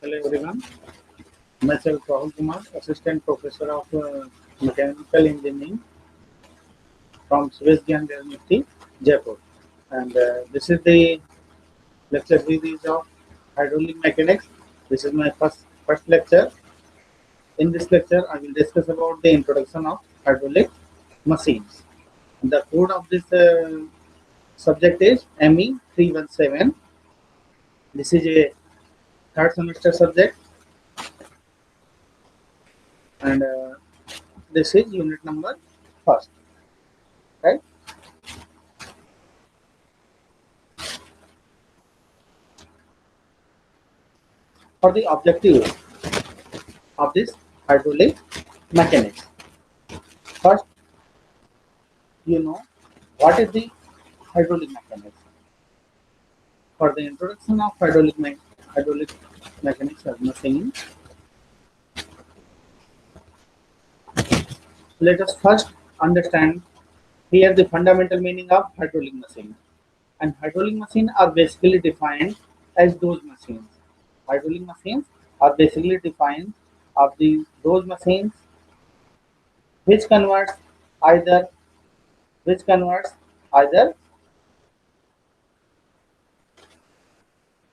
Hello everyone, myself Rahul Kumar, Assistant Professor of Mechanical Engineering from Suresh Gyan University, Jaipur. And this is the lecture series of hydraulic mechanics. This is my first lecture. In this lecture, I will discuss about the introduction of hydraulic machines. The code of this subject is ME 317. This is a third semester subject, and this is unit number first, right? For the objective of this hydraulic mechanics, first you know what is the hydraulic mechanics. For the introduction of hydraulic mechanics as machine, let us first understand here the fundamental meaning of hydraulic machine. And hydraulic machines are basically defined as those machines. Hydraulic machines are basically defined of those machines which converts either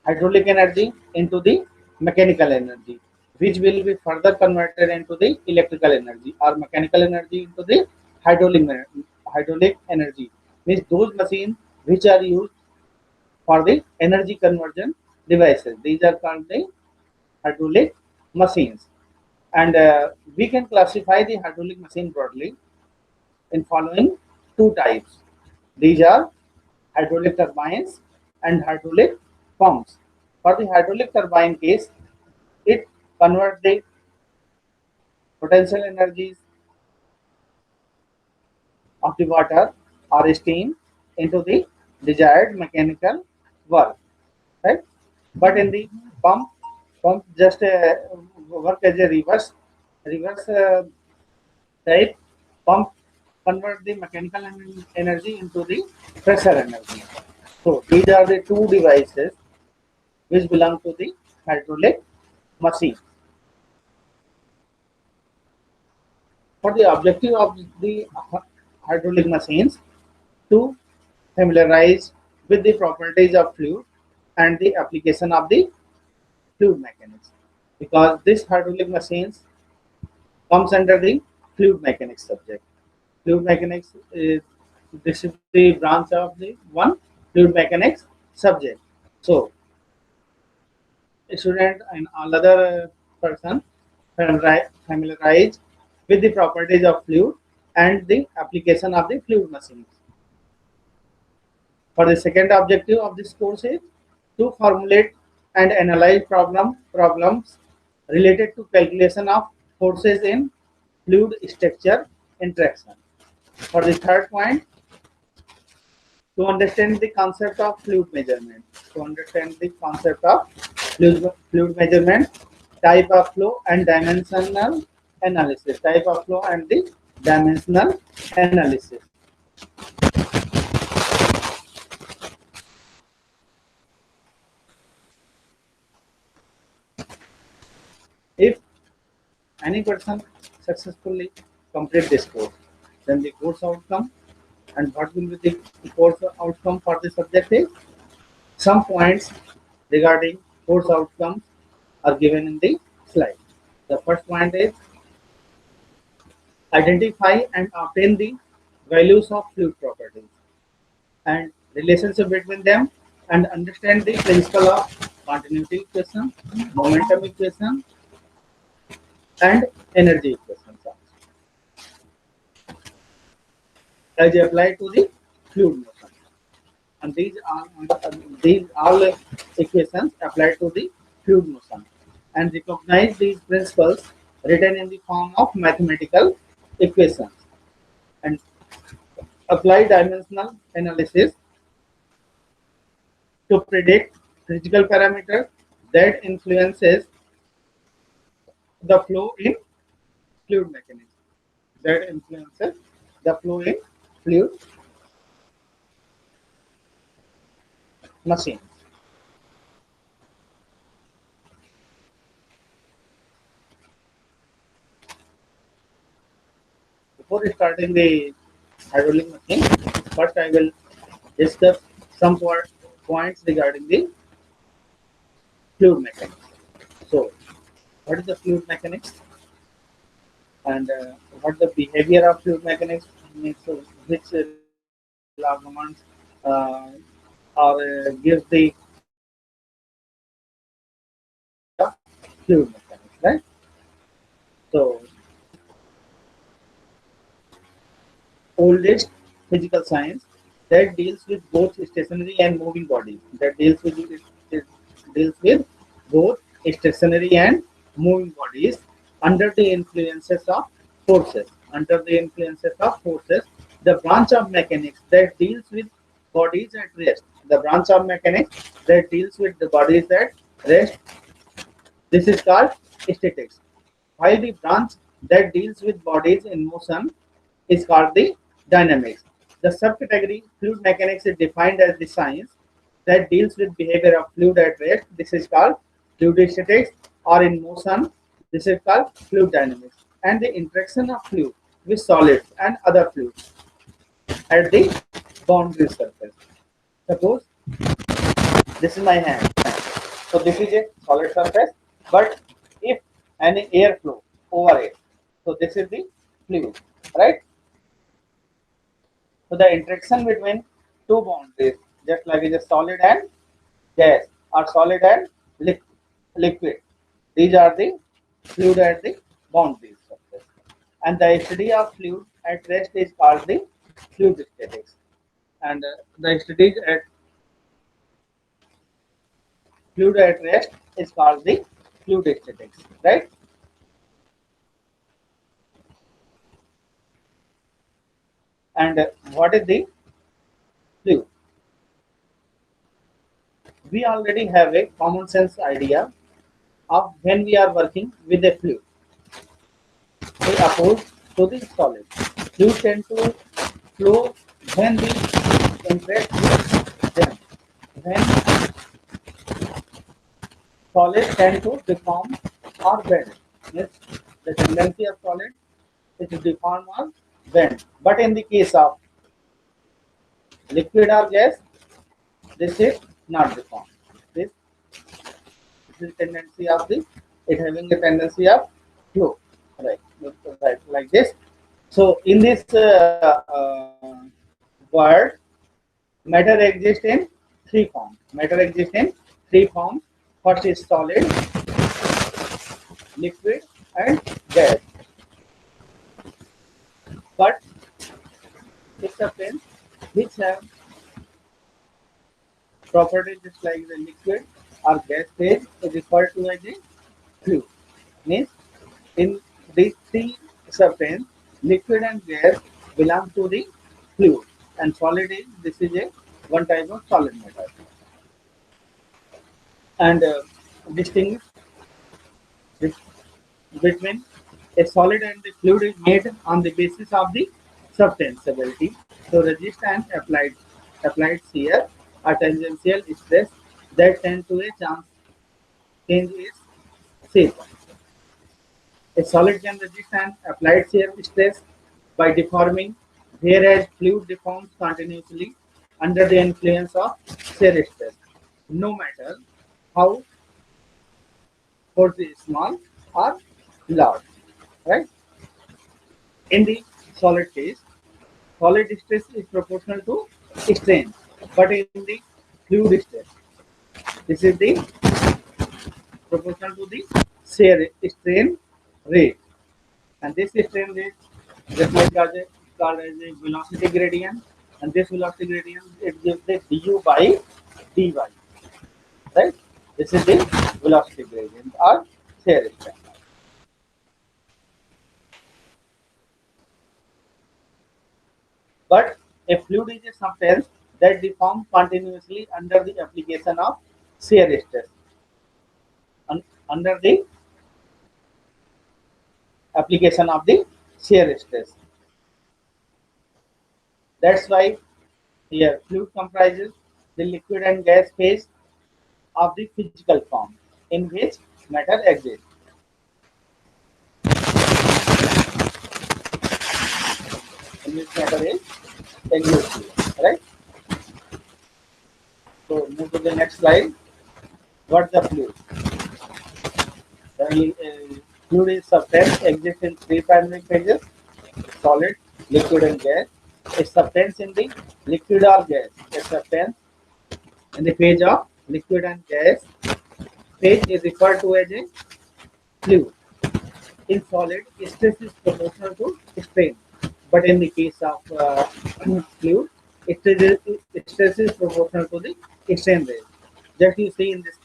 hydraulic energy into the mechanical energy, which will be further converted into the electrical energy, or mechanical energy into the hydraulic energy. Means those machines which are used for the energy conversion devices. These are called the hydraulic machines. And we can classify the hydraulic machine broadly in following two types. These are hydraulic turbines and hydraulic pumps. For the hydraulic turbine case, it converts the potential energies of the water or steam into the desired mechanical work, right? But in the pump just work as a reverse type. Pump convert the mechanical energy into the pressure energy. So these are the two devices which belong to the hydraulic machine. For the objective of the hydraulic machines, to familiarize with the properties of fluid and the application of the fluid mechanics, because this hydraulic machines comes under the fluid mechanics subject. Fluid mechanics is this is the branch of the one fluid mechanics subject. So student and all other person familiarize with the properties of fluid and the application of the fluid machines. For the second objective of this course is to formulate and analyze problems related to calculation of forces in fluid structure interaction. For the third point, to understand the concept of fluid measurement. To understand the concept of fluid measurement, type of flow and dimensional analysis. Type of flow and the dimensional analysis. If any person successfully complete this course, then the course outcome, and what will be the course outcome for the subject is some points regarding course outcomes are given in the slide. The first point is identify and obtain the values of fluid properties and relationship between them, and understand the principle of continuity equation, momentum equation, and energy equations as applied to the fluid motion. And these all equations apply to the fluid motion, and recognize these principles written in the form of mathematical equations, and apply dimensional analysis to predict physical parameters that influences the flow in fluid mechanics. That influences the flow in fluid machine. before starting the hydraulic machine, first I will discuss some points regarding the fluid mechanics. So, what is the fluid mechanics and what the behavior of fluid mechanics means? Which arguments or gives the fluid mechanics, right? So, oldest physical science that deals with both stationary and moving bodies. That it deals with both stationary and moving bodies under the influences of forces. Under the influences of forces, the branch of mechanics that deals with bodies at rest. The branch of mechanics that deals with the bodies at rest. This is called statics. While the branch that deals with bodies in motion is called the dynamics. The subcategory fluid mechanics is defined as the science that deals with behavior of fluid at rest. This is called fluid statics, or in motion. This is called fluid dynamics. And the interaction of fluid with solids and other fluids at the boundary surface. Suppose this is my hand. So this is a solid surface, but if any air flow over it, so this is the fluid, right? So the interaction between two boundaries, just like is a solid and gas, or solid and liquid. These are the fluid at the boundary surface. And the study of fluid at rest is called the fluid statics. And the studies at fluid at rest is called the fluid statics, right? And what is the fluid? We already have a common sense idea of when we are working with a fluid. They oppose to the solid. Fluid tend to flow when we interact with them. When solids tend to deform or bend. Yes, the tendency of solid is to deform or bend. But in the case of liquid or gas, this is not deformed. This is tendency of the it having a tendency of flow, right? Right, like this. So in this word, matter exists in three forms. Matter exists in three forms. First is solid, liquid, and gas. But it's substance which have properties just like the liquid or gas phase is referred to as a fluid. Means in these three substances, liquid and gas belong to the fluid, and solid is this is a one type of solid matter. And distinguish bet- between a solid and the fluid is made on the basis of the subtensibility. So resistance applied shear or tangential stress that tend to a chance change its shape. A solid can resist an applied shear stress by deforming, whereas fluid deforms continuously under the influence of shear stress, no matter how force is small or large. Right? In the solid case, solid stress is proportional to strain, but in the fluid stress, this is the proportional to the shear strain rate, and this strain rate just like called as a velocity gradient, and this velocity gradient it gives the du by dy, right? This is the velocity gradient or shear strain. But a fluid is a substance that deforms continuously under the application of shear stress. Under the application of the shear stress. That's why here fluid comprises the liquid and gas phase of the physical form in which matter exists. Aqueous fluid, right? So move to the next slide. What's the fluid? The fluid is substance exists in three primary phases: solid, liquid, and gas. A substance in the liquid or gas. A substance in the phase of liquid and gas phase is referred to as a fluid. In solid, stress is proportional to strain, but in the case of fluid, stress is proportional to the strain rate. Just you see in this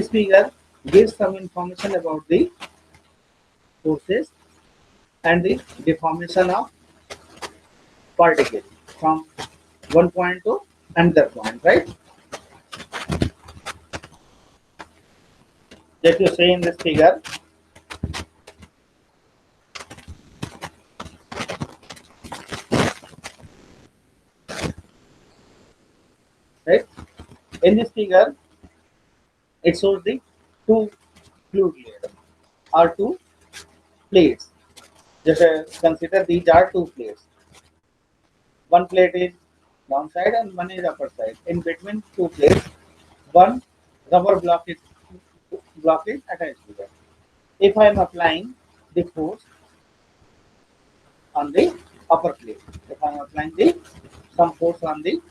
figure gives some information about the forces and the deformation of particles from one point to another point, right? Just you see in this figure, right? In this figure, it shows the two fluid layers or two plates. Just consider these are two plates. One plate is downside and one is upper side. In between two plates, one rubber block is attached to that. If I am applying the force on the upper plate, if I am applying the some force on the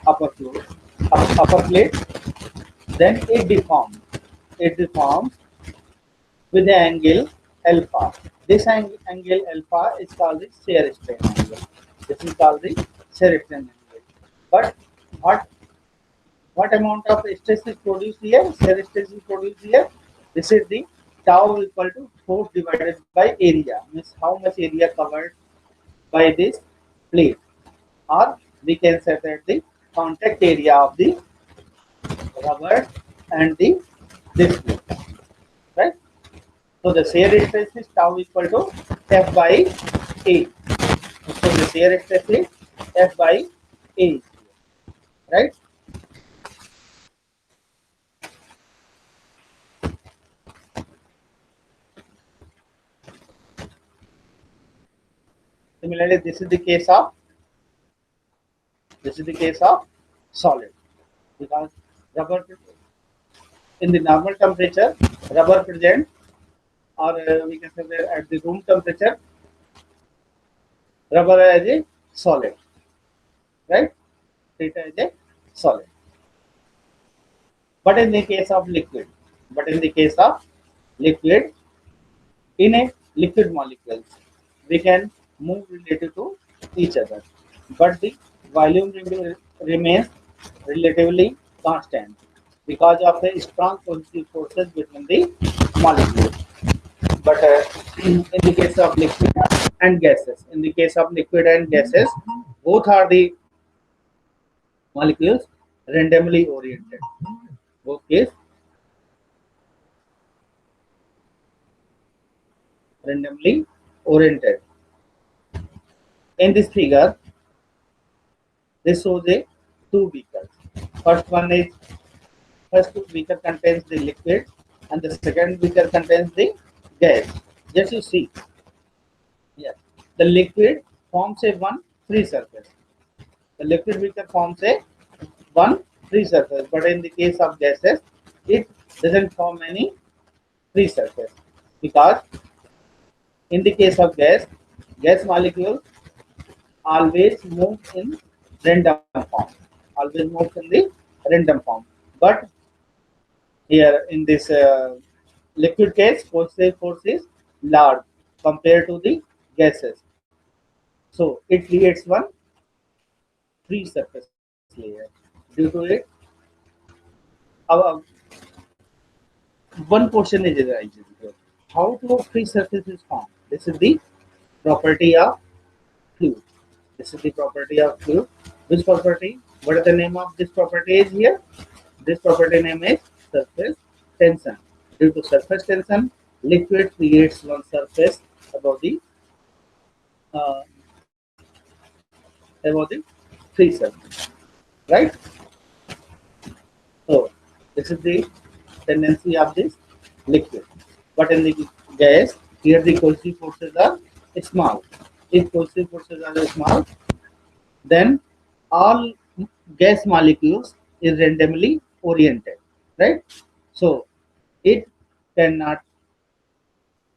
upper plate, then it deforms. It deforms with the angle alpha. This angle alpha is called the shear strain angle. This is called the shear strain angle. But what what amount of stress is produced here? Shear stress is produced here. This is the tau equal to force divided by area. Means how much area covered by this plate, or we can say that the contact area of the rubber and the this plate, right? So the shear stress is tau equal to F by A. So the shear stress is F by A, right? Similarly, this is the case of solid, because rubber in the normal temperature, rubber present, or we can say that at the room temperature, rubber as a solid, right? Treat as a solid. But in the case of liquid, but in the case of liquid, in a liquid molecules, we can move relative to each other, but the volume remains relatively constant because of the strong positive forces between the molecules. But in the case of liquid and gases, both are the molecules randomly oriented. Both is randomly oriented. In this figure, this shows a two beakers. First one is first beaker contains the liquid, and the second beaker contains the gas. Just you see, yes, the liquid forms a one free surface. The liquid beaker forms a one free surface, but in the case of gases, it doesn't form any free surface, because in the case of gas molecule always move in random form, always moves in the random form. But here in this liquid case, positive force is large compared to the gases, so it creates one free surface layer. Due to it, our one question is arises here: how to free surface is formed? This is the property of fluid. This is the property of fluid. Which property? What is the name of this property is here? This property name is surface tension. Due to surface tension, liquid creates one surface above uh, the free surface, right? So this is the tendency of this liquid. But in the gas, here the cohesive forces are small. If cohesive forces are small, then all gas molecules is randomly oriented, right? So it cannot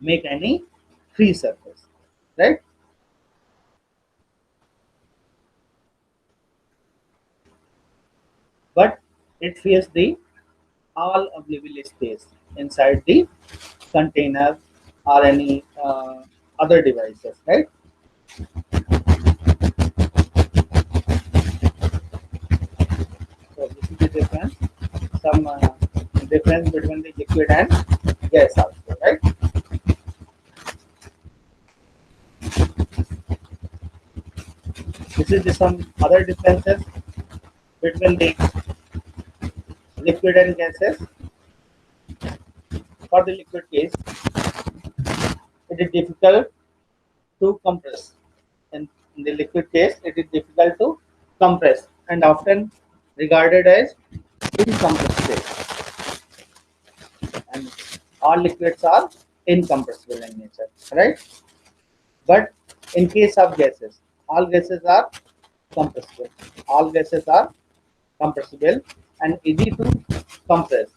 make any free surface, right? But it fills the all available space inside the container or any other devices, right? So this is the difference, some difference between the liquid and gas also, right? This is the some other differences between the liquid and gases. For the liquid case, it is difficult to compress. In the liquid case, it is difficult to compress and often regarded as incompressible. And all liquids are incompressible in nature, right? But in case of gases, all gases are compressible. All gases are compressible and easy to compress.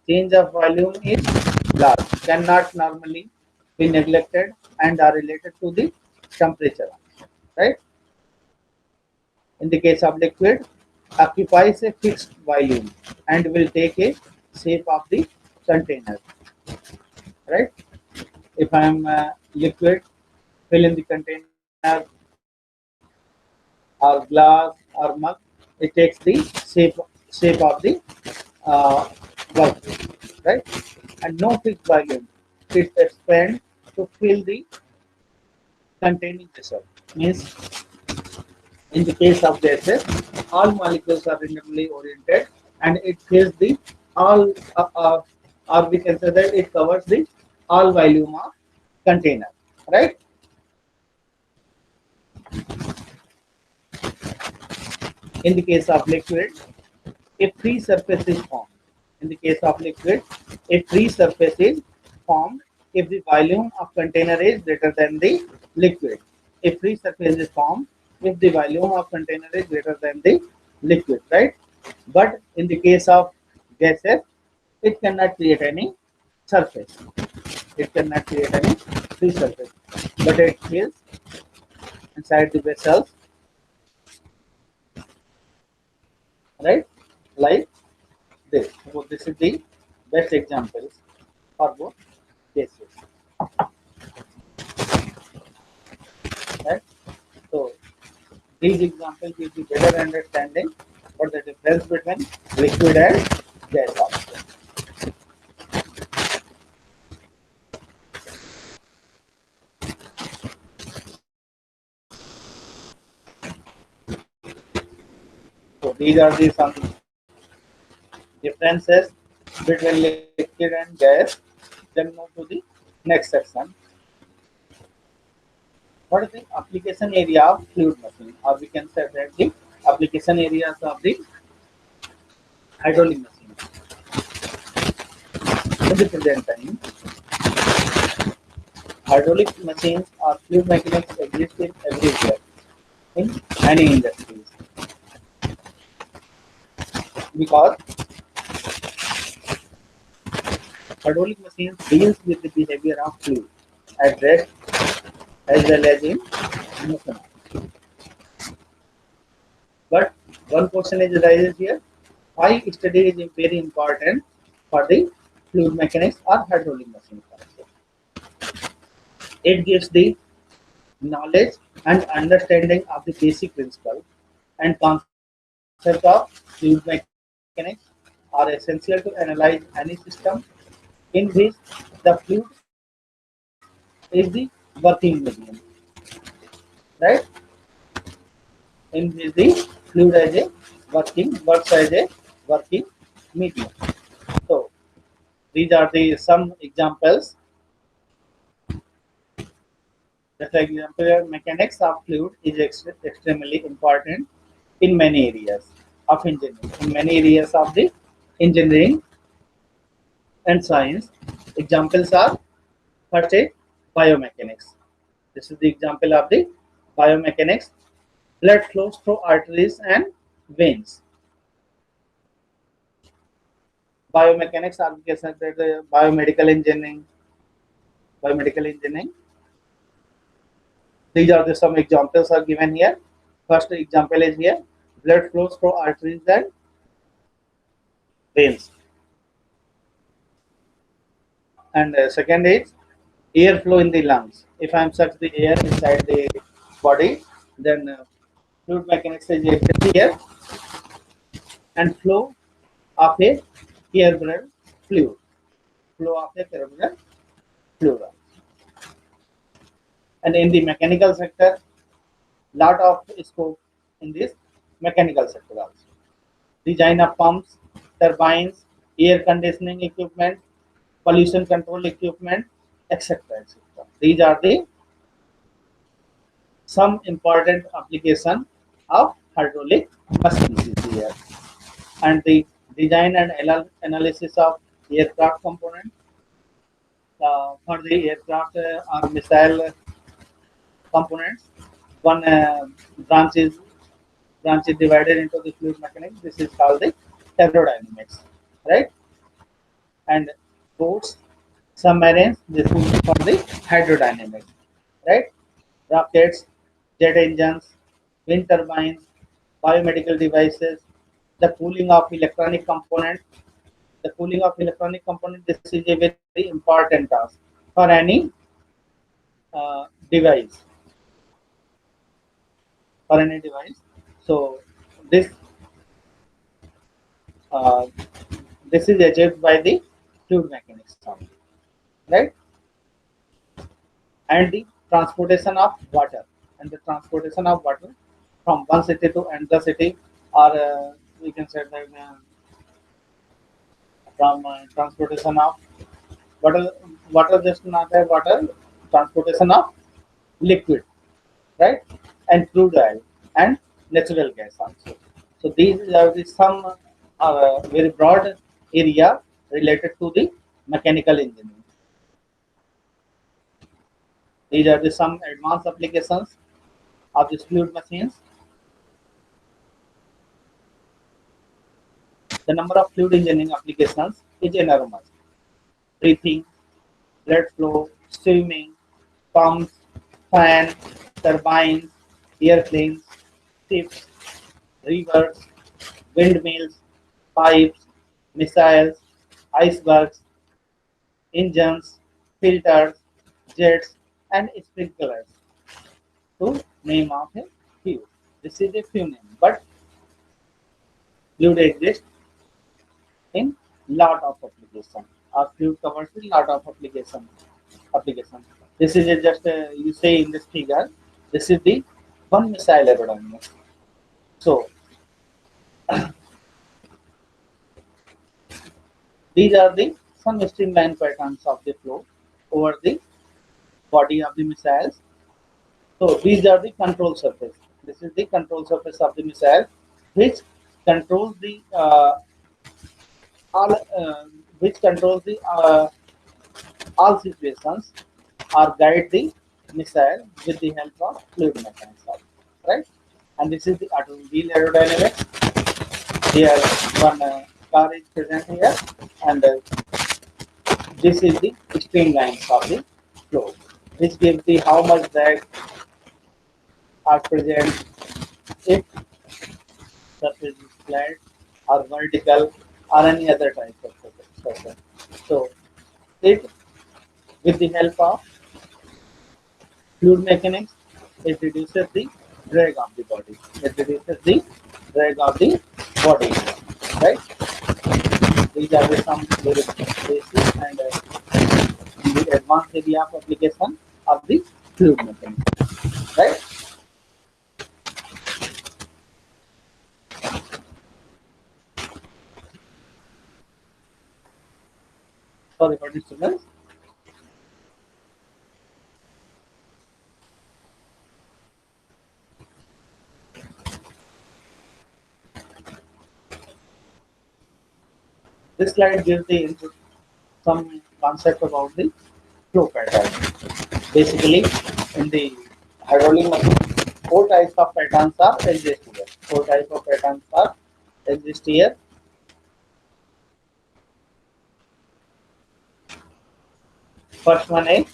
Change of volume is large, cannot normally be neglected and are related to the temperature, right? In the case of liquid, occupies a fixed volume and will take a shape of the container, right? If I am liquid, fill in the container or glass or mug, it takes the shape of the uh, work, right? And no fixed volume. It expands to fill the containing vessel. Means in the case of gases, all molecules are randomly oriented, and it fills the all, or we can say that it covers the all volume of container, right? In the case of liquid, a free surface is formed. In the case of liquid, a free surface is formed if the volume of container is greater than the liquid. A free surface is formed if the volume of container is greater than the liquid, right? But in the case of gases, it cannot create any surface. It cannot create any free surface, but it fills inside the vessels, right? Like this. So this is the best examples for both cases, right? So these examples give you better understanding what the difference between liquid and gas also. So these are the some differences between liquid and gas. Then move to the next section. What is the application area of fluid machine, or we can say that the application areas of the hydraulic machine. In the present time, hydraulic machines or fluid mechanics exist in everywhere in many industries because hydraulic machines deals with the behavior of fluid at rest as well as in motion. But one question is arises here: why study is very important for the fluid mechanics or hydraulic machines also? It gives the knowledge and understanding of the basic principle and concept of fluid mechanics are essential to analyze any system in which the fluid is the working medium, right? In which the fluid as a works as a working medium. So these are the some examples. The example mechanics of fluid is extremely important in many areas of engineering. In many areas of the engineering and science, examples are first is biomechanics. This is the example of the biomechanics. blood flows through arteries and veins. Biomechanics applications, that biomedical engineering. These are the some examples are given here. First example is here: blood flows through arteries and veins. And second is air flow in the lungs. If I am suck the air inside the body, then fluid mechanics is active here, and flow of a cerebral fluid. Flow of a cerebral fluid. And in the mechanical sector, lot of scope in this mechanical sector also. Design of pumps, turbines, air conditioning equipment, pollution control equipment, etc. etc. These are the some important application of hydraulic machines is here. And the design and analysis of aircraft components. For the aircraft or missile components, one branch is divided into the fluid mechanics. This is called the aerodynamics, right? And boats, submarines, this is for the hydrodynamics, right? Rockets, jet engines, wind turbines, biomedical devices, the cooling of electronic components. The cooling of electronic component, this is a very important task for any device. For any device. So this uh, this is achieved by the fluid mechanics only, right? And the transportation of water, and the transportation of water from one city to another city, or we can say that from transportation of water, water just not a water, transportation of liquid, right? And crude oil and natural gas also. So these are the some very broad area related to the mechanical engineering. These are the some advanced applications of these fluid machines. The number of fluid engineering applications is enormous. Breathing, blood flow, swimming, pumps, fan, turbines, airplanes, ships, rivers, windmills, pipes, missiles, icebergs, engines, filters, jets, and sprinklers, to name of a few. This is a few names, but fluid exists in lot of applications. Our fluid covers a lot of application. This is a just you say in this figure. This is the one missile aerodynamics. So these are the some streamline patterns of the flow over the body of the missiles. So these are the control surface. This is the control surface of the missile, which controls the all which controls the all situations, or guide the missile with the help of fluid mechanics, right? And this is the automobile aerodynamics. Here one car is present here, and this is the streamlines of the flow, which gives the how much drag are present if surface is flat or vertical or any other type of surface. So it, with the help of fluid mechanics, it reduces the drag of the body. It reduces the drag of the body, right? These are the some very basic and in the advanced area of application of the fluid mechanics, right? Sorry for disturbance. This slide gives the some concept about the flow pattern. Basically, in the hydraulic machine, Four types of patterns are exist here. Four types of patterns are exist here. First one is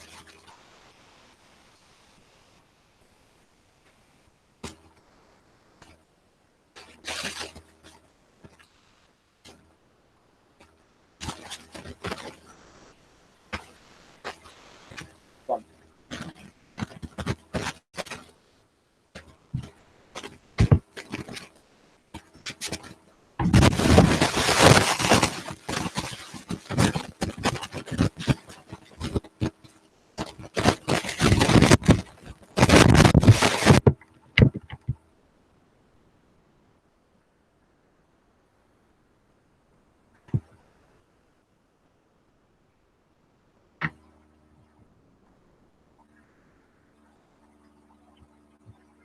one.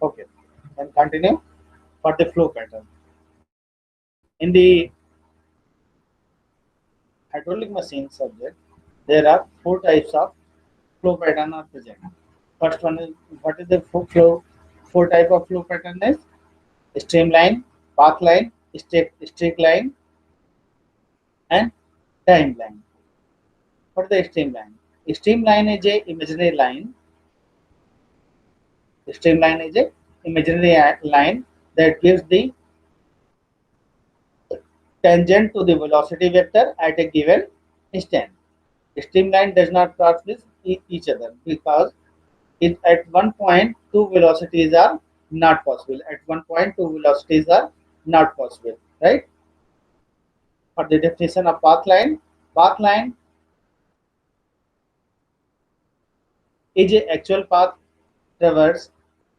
Okay, then continue for the flow pattern. In the hydraulic machine subject, there are four types of flow pattern are present. First one is what is the flow? Four type of flow pattern is streamline, path line, streak line, and timeline. What is the streamline? Streamline is a imaginary line. Streamline is a imaginary line that gives the tangent to the velocity vector at a given instant. Streamline does not cross with each other because at one point two velocities are not possible. At one point two velocities are not possible, right? For the definition of path line is a actual path traversed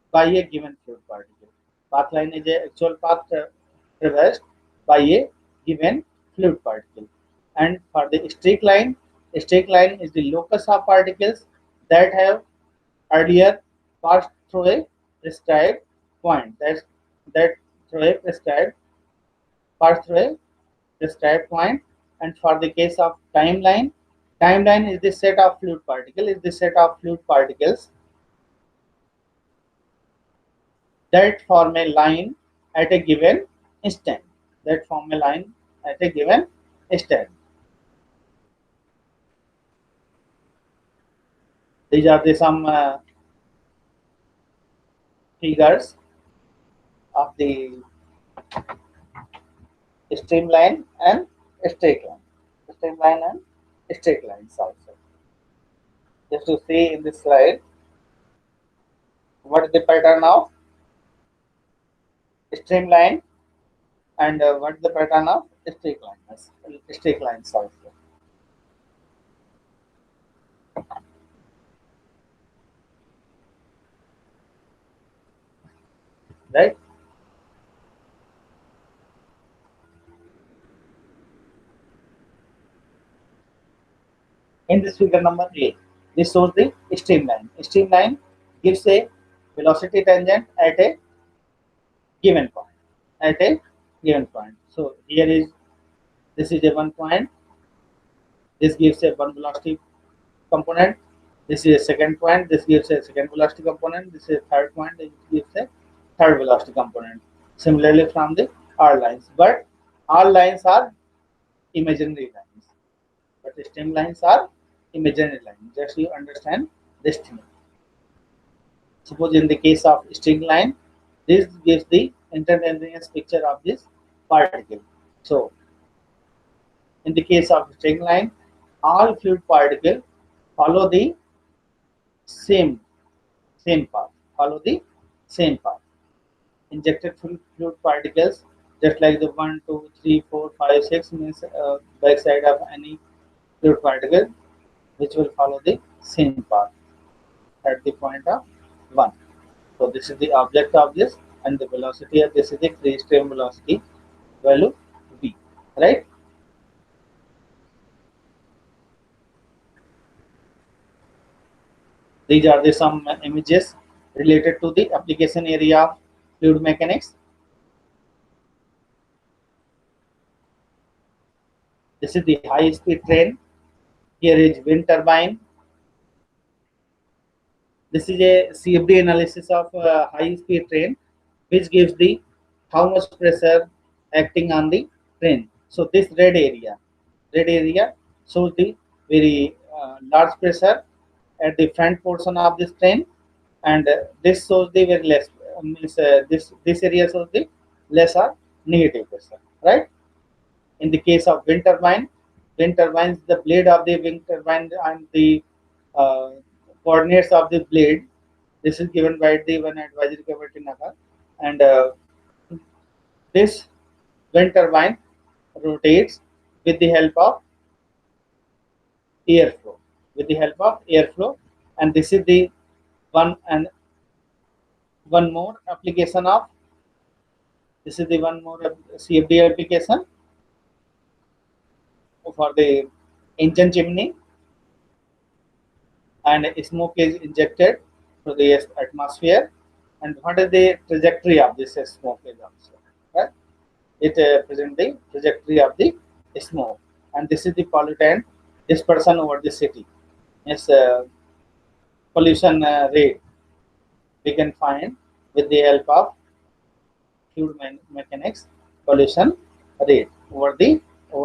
by a given fluid particle. Path line is a actual path traversed by a given fluid particle. And for the streak line is the locus of particles that have earlier passed through a prescribed point. That through a prescribed passed through a prescribed point. And for the case of timeline is the set of fluid particle is the set of fluid particles that form a line at a given instant. That form a line at a given instant. These are the some figures of the streamline and straight line. Streamline and straight lines also. Just to see in this slide, what is the pattern of streamline and what is the pattern of straight lines? Straight lines also. Right? In this figure number A, this shows the streamline. Streamline gives a velocity tangent at a given point. At a given point. So here is this is a one point. This gives a one velocity component. This is a second point. This gives a second velocity component. This is a third point. This gives a third velocity component. Similarly from the R lines, but R lines are imaginary lines. But the stem lines are imaginary lines. Just you understand this thing. Suppose in the case of string line, this gives the instantaneous picture of this particle. So in the case of string line, all fluid particles follow the same path. Follow the same path. Injected fluid particles, just like the 1, 2, 3, 4, 5, 6 means backside of any fluid particle, which will follow the same path at the point of 1. So this is the object of this, and the velocity of this is the free stream velocity value v, right? These are the some images related to the application area of fluid mechanics. This is the high speed train. Here is wind turbine. This is a CFD analysis of high speed train, which gives the how much pressure acting on the train. So this red area shows the very large pressure at the front portion of this train, and this shows the very less means this area shows the less or negative pressure, right? In the case of wind turbines, the blade of the wind turbine and the uh, coordinates of the blade, this is given by the one advisory committee number, and this wind turbine rotates with the help of airflow, and this is the one more application of this is the one more CFD application for the engine chimney, and smoke is injected to the atmosphere. And what is the trajectory of this smoke is also, right? It presents the trajectory of the smoke, and this is the pollutant dispersion over the city. Yes, pollution rate we can find with the help of fluid mechanics pollution rate over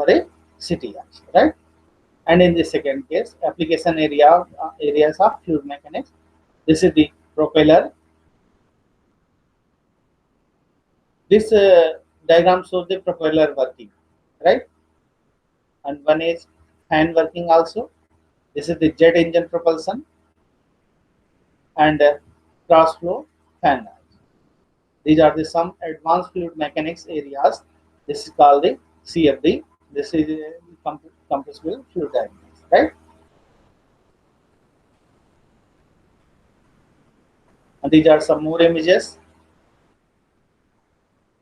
a city, also, right? And in the second case, application areas of fluid mechanics. This is the propeller. This diagram shows the propeller working, right? And one is fan working also. This is the jet engine propulsion and cross flow fan. These are the some advanced fluid mechanics areas. This is called the CFD. This is compressible fluid dynamics, right? And these are some more images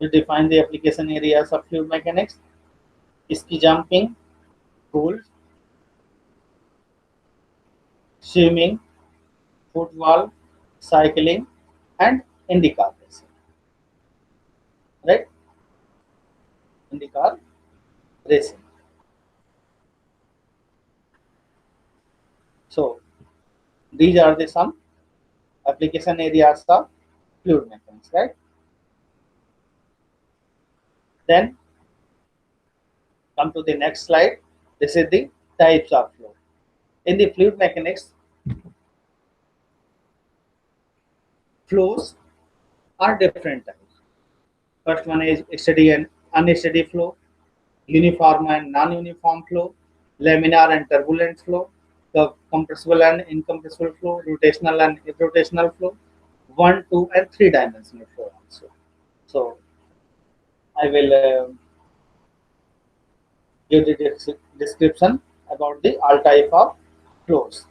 to define the application areas of fluid mechanics: ski jumping, pool, swimming, football, cycling, and IndyCar racing, right? IndyCar racing. So these are the some application areas of fluid mechanics, right? Then come to the next slide. This is the types of flow. In the fluid mechanics, flows are different types. First one is steady and unsteady flow, uniform and non-uniform flow, laminar and turbulent flow, the compressible and incompressible flow, rotational and irrotational flow, one, two, and three dimensional flow also. So I will give the description about the all type of flows.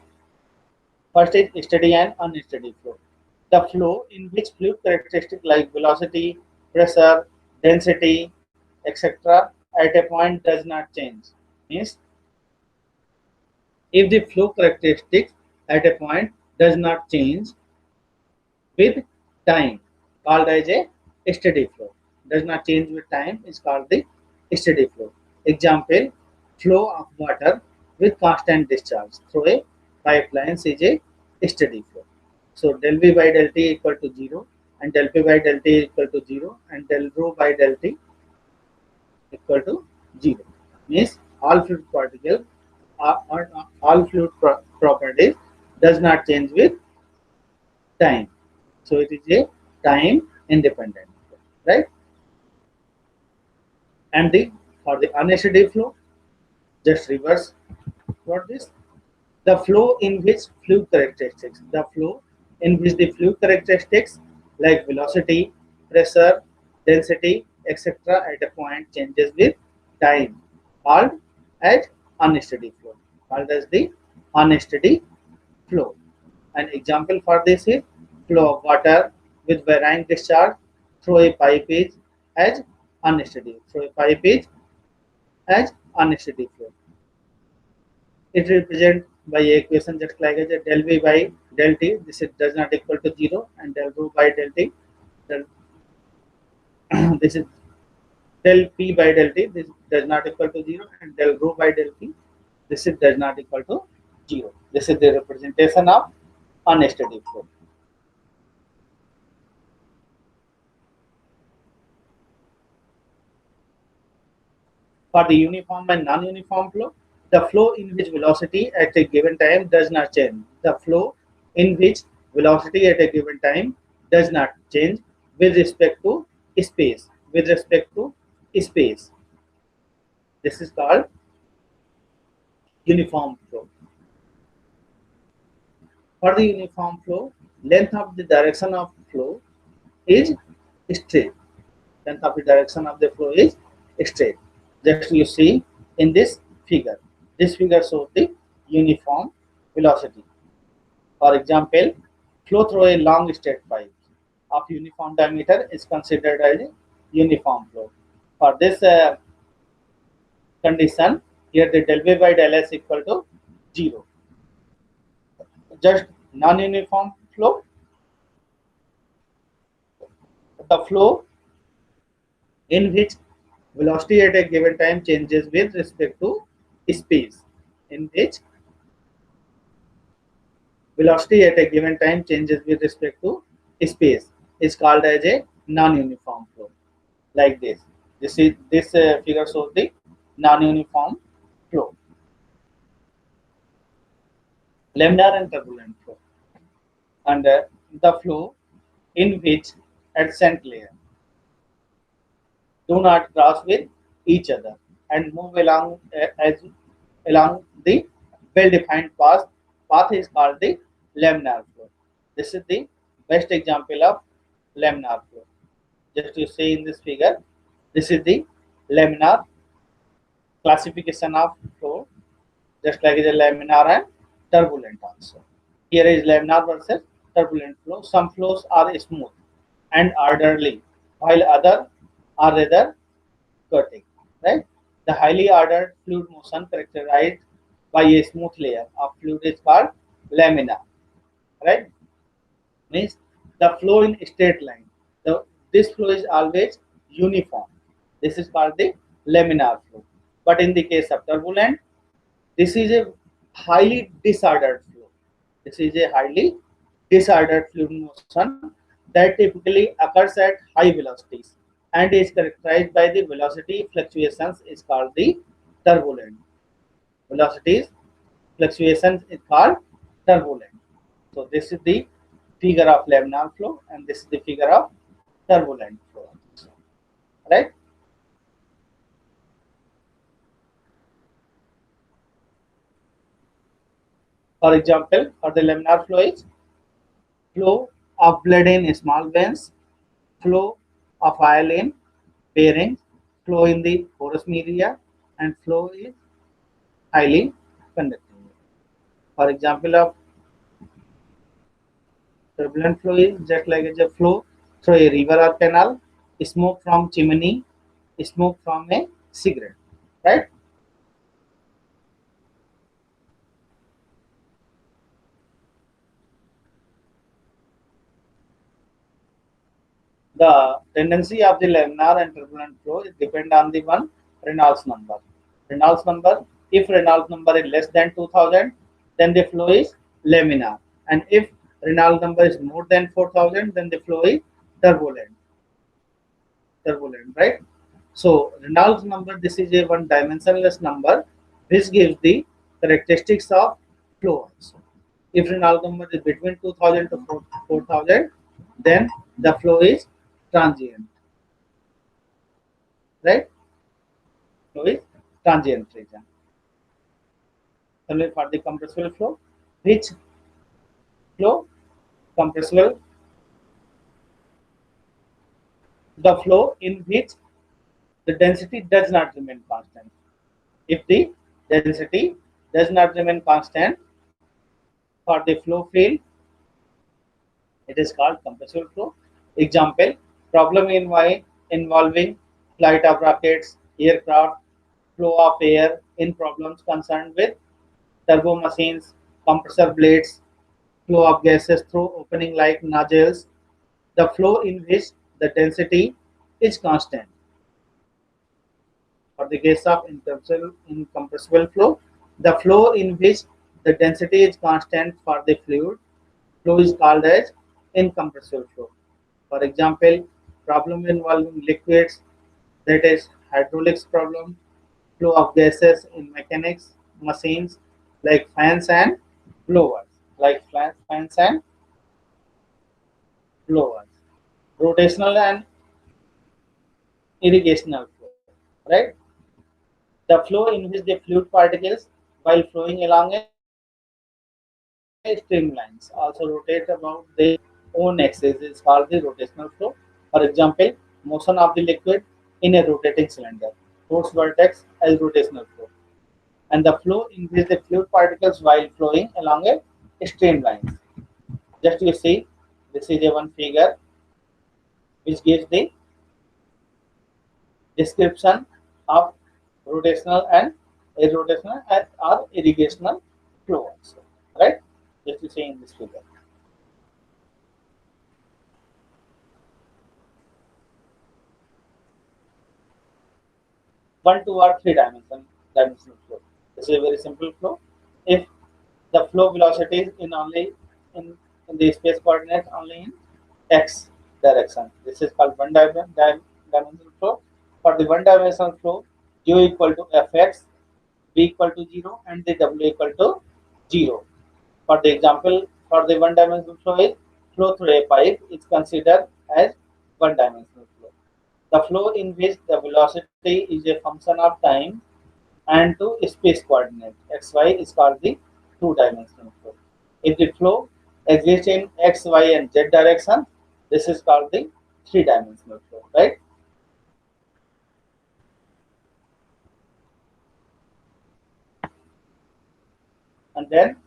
First is steady and unsteady flow. The flow in which fluid characteristics like velocity, pressure, density, etc. at a point does not change. Means if the flow characteristics at a point does not change with time, called as a steady flow. Does not change with time is called the steady flow. Example: flow of water with constant discharge through a pipeline is a steady flow. So del V by del T equal to 0, and del P by del T equal to 0, and del rho by del T equal to 0. Means all fluid particles or all fluid properties does not change with time. So it is a time independent, right? And the for the unsteady flow, just reverse what this. The flow in which the fluid characteristics like velocity, pressure, density, etc. at a point changes with time, called as unsteady flow. Called as the unsteady flow. An example for this is flow of water with varying discharge through a pipe is as unsteady. Through a pipe is as unsteady flow. It represents by equation just like as a del V by del T. This is does not equal to 0, and del rho by del T. Del, this is del P by del T. This does not equal to 0, and del rho by del T. This is does not equal to 0. This is the representation of unsteady flow. For the uniform and non-uniform flow, the flow in which velocity at a given time does not change. The flow in which velocity at a given time does not change with respect to space. With respect to space, this is called uniform flow. For the uniform flow, length of the direction of flow is straight. Length of the direction of the flow is straight. Just you see in this figure. This figure shows the uniform velocity. For example, flow through a long straight pipe of uniform diameter is considered as a uniform flow. For this condition, here the del V by del S equal to 0. Just non-uniform flow, the flow in which velocity at a given time changes with respect to space, in which velocity at a given time changes with respect to space, is called as a non-uniform flow. Like this. This figure shows the non-uniform flow. Laminar and turbulent flow. And the flow in which adjacent layer do not cross with each other and move along along the well-defined path is called the laminar flow. This is the best example of laminar flow. Just you see in this figure, this is the laminar classification of flow, just like the laminar and turbulent also. Here is laminar versus turbulent flow. Some flows are smooth and orderly, while other are rather chaotic. Right? The highly ordered fluid motion characterized by a smooth layer of fluid is called lamina. Right? Means the flow in straight line. This flow is always uniform. This is called the laminar flow. But in the case of turbulent, this is a highly disordered flow. This is a highly disordered fluid motion that typically occurs at high velocities and is characterized by the velocity fluctuations is called the turbulent. Velocities fluctuations is called turbulent. So this is the figure of laminar flow and this is the figure of turbulent flow. Right? For example, for the laminar flow is flow of blood in small veins, flow of oil in bearings, flow in the porous media, and flow is highly conductive. For example, of turbulent flow is just like a flow through a river or canal, smoke from chimney, smoke from a cigarette, right? The tendency of the laminar and turbulent flow is depend on the one Reynolds number. Reynolds number, if Reynolds number is less than 2000, then the flow is laminar. And if Reynolds number is more than 4000, then the flow is turbulent. Turbulent, right? So Reynolds number, this is a one dimensionless number which gives the characteristics of flow also. If Reynolds number is between 2000 to 4000, then the flow is transient, right? Flow is transient region. Similarly, for the compressible flow, which flow compressible, the flow in which the density does not remain constant. If the density does not remain constant for the flow field, it is called compressible flow. Example, problem involving flight of rockets, aircraft, flow of air in problems concerned with turbo machines, compressor blades, flow of gases through opening like nozzles, the flow in which the density is constant. For the case of incompressible flow, the flow in which the density is constant for the fluid flow is called as incompressible flow. For example, problem involving liquids, that is hydraulics problem, flow of gases in mechanics, machines like fans and blowers, like fans and blowers, rotational and irrigational flow, right? The flow in which the fluid particles, while flowing along a streamlines, also rotate about their own axis is called the rotational flow. For example, motion of the liquid in a rotating cylinder, whose vertex as rotational flow, and the flow in which the fluid particles while flowing along a streamlines. Just you see, this is a one figure which gives the description of rotational and irrotational or irrigational flow also, right? Just you see in this figure. One, two, or three dimensional flow. This is a very simple flow. If the flow velocity is in only in, in the space coordinate only in x direction. This is called dimensional flow. For the one dimensional flow, u equal to fx, v equal to 0, and the w equal to 0. For the example, for the one dimensional flow is flow through a pipe is considered as one dimensional flow. The flow in which the velocity is a function of time and to space coordinate xy is called the two-dimensional flow. If the flow exists in x, y, and z direction, this is called the three-dimensional flow, right? And then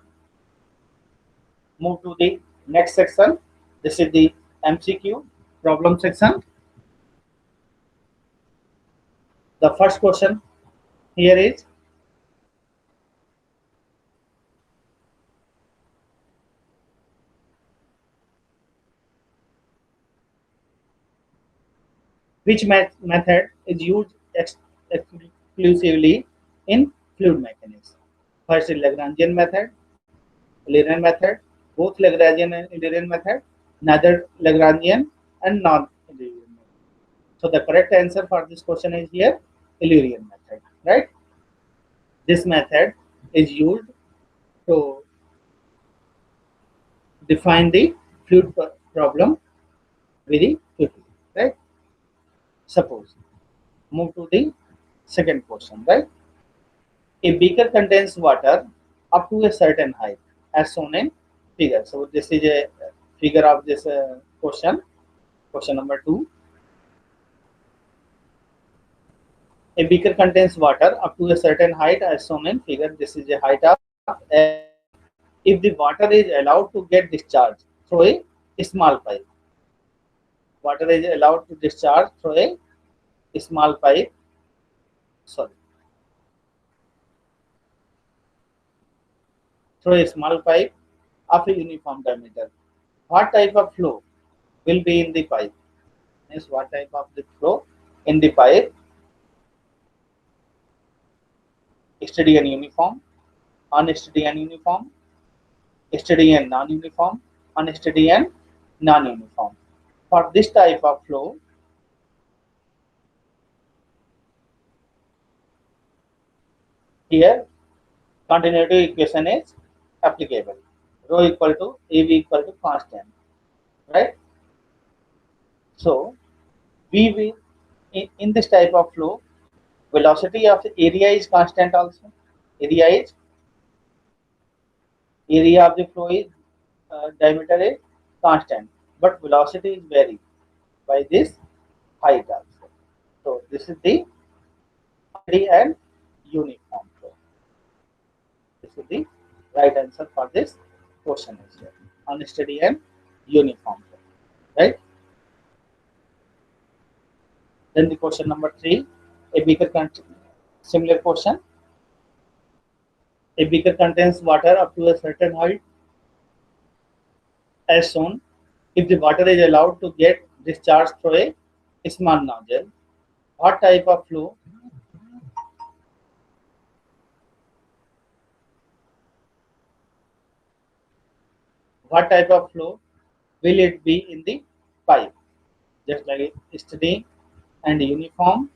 move to the next section. This is the MCQ problem section. The first question here is, which method is used exclusively in fluid mechanics? First is Lagrangian method, Illyrian method, both Lagrangian and Illyrian method, neither Lagrangian and non-Illyrian method. So the correct answer for this question is here Illyrian method, right? This method is used to define the fluid problem very quickly, right? Suppose move to the second question, right? A beaker contains water up to a certain height, as shown in figure. So this is a figure of this question. Question number two. A beaker contains water up to a certain height, as shown in figure. This is a height of L. If the water is allowed to get discharged through a small pipe, water is allowed to discharge through a small pipe. Sorry, through a small pipe of a uniform diameter. What type of flow will be in the pipe? Means what type of the flow in the pipe? Steady and uniform, unsteady and uniform, steady and non-uniform, unsteady and non-uniform. For this type of flow, here continuity equation is applicable. Rho equal to AV equal to constant, right? So we will in this type of flow, velocity of the area is constant also. Area is area of the flow is diameter is constant, but velocity is varied by this height also. So this is the unsteady and uniform flow. This is the right answer for this question is here. Unsteady and uniform flow, right? Then the question number three, a beaker similar question. A beaker contains water up to a certain height, as shown. If the water is allowed to get discharged through a small nozzle, what type of flow what type of flow will it be in the pipe? Just like steady and uniform,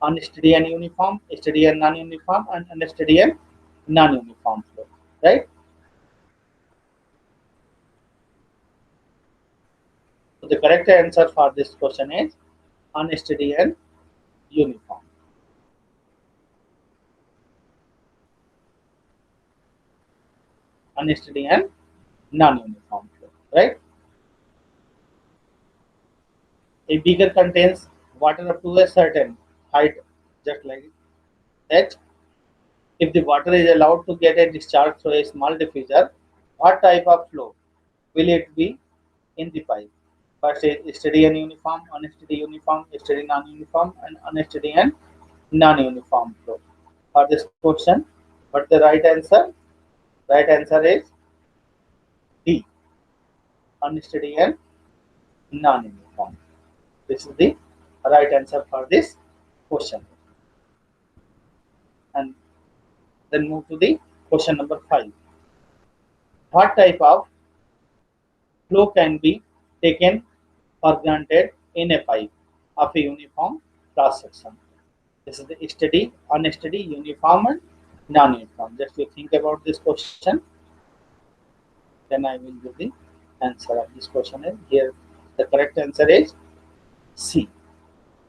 unsteady and uniform, steady and non-uniform, and unsteady and non-uniform flow, right? So the correct answer for this question is unsteady and uniform. Unsteady and non-uniform flow, right? A beaker contains water up to a certain height, just like H. If the water is allowed to get a discharge through a small diffuser, what type of flow will it be in the pipe? First is steady and uniform, unsteady uniform, steady non-uniform, and unsteady and non-uniform flow. For this question, what's the right answer? Right answer is D, unsteady and non-uniform. This is the right answer for this question. And then move to the question number 5. What type of flow can be taken for granted in a pipe of a uniform cross section? This is the steady, unsteady, uniform, and non-uniform. Just you think about this question, then I will give the answer of this question. And here, the correct answer is C.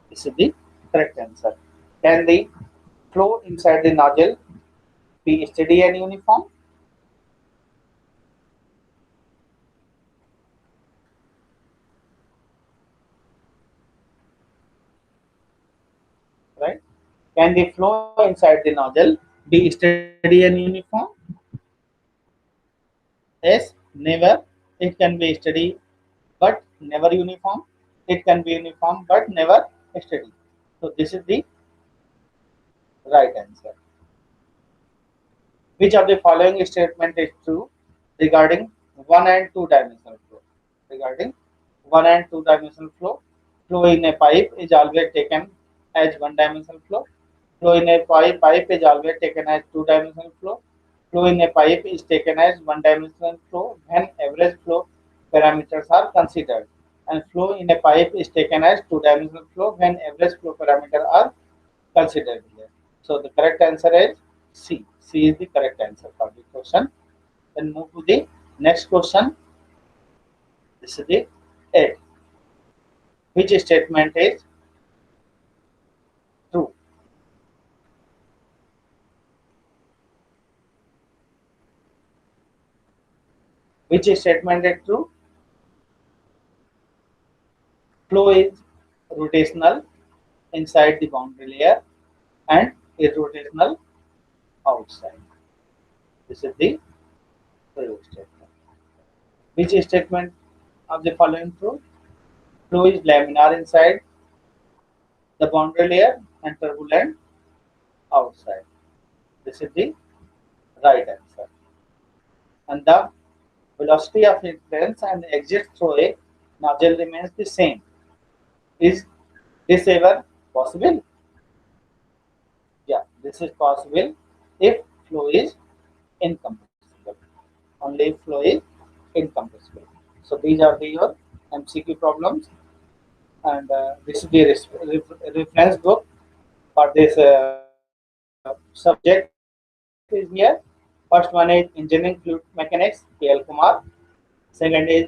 This is the correct answer. Can the flow inside the nozzle be steady and uniform? Right? Can the flow inside the nozzle be steady and uniform? Yes, never. It can be steady but never uniform. It can be uniform but never steady. So this is the right answer. Which of the following statement is true regarding one and two dimensional flow? Regarding one and two dimensional flow, flow in a pipe is always taken as one dimensional flow. Flow in a pipe is always taken as two dimensional flow. Flow in a pipe is taken as one dimensional flow when average flow parameters are considered. And flow in a pipe is taken as two dimensional flow when average flow parameters are considered here. So the correct answer is C. C is the correct answer for the question. Then move to the next question. This is the 8. Which statement is true? Which statement is true? Flow is rotational inside the boundary layer and irrotational outside. This is the true statement. Which statement of the following true? Flow is laminar inside the boundary layer and turbulent outside. This is the right answer. And the velocity of entrance and exit through a nozzle remains the same. Is this ever possible? Yeah, this is possible if flow is incompressible. Only if flow is incompressible. So these are your MCQ problems, and this is the reference book for this subject is here. First one is Engineering Fluid Mechanics, PL Kumar. Second is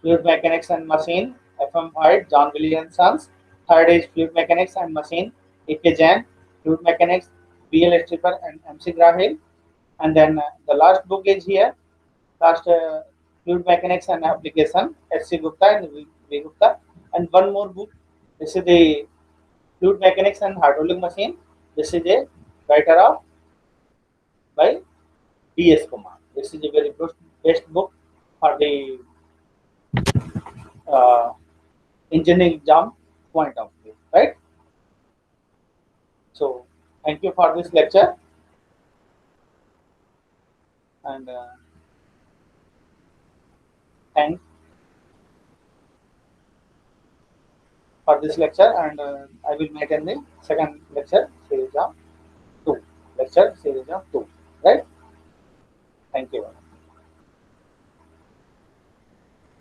Fluid Mechanics and Machine, FM White, John Williams Sons. Third is Fluid Mechanics and Machine, AK Jain. Fluid Mechanics, BL Stripper and MC Grahil. And then the last book is here. Last Fluid Mechanics and Application, SC Gupta and V Gupta. And one more book. This is the Fluid Mechanics and Hydraulic Machine. This is a writer of by DS Kumar. This is a very good best book for the uh, engineering exam point of view, right? So thank you for this lecture, and thanks for this lecture, and I will make in the second lecture series of 2, lecture series of 2, right? Thank you.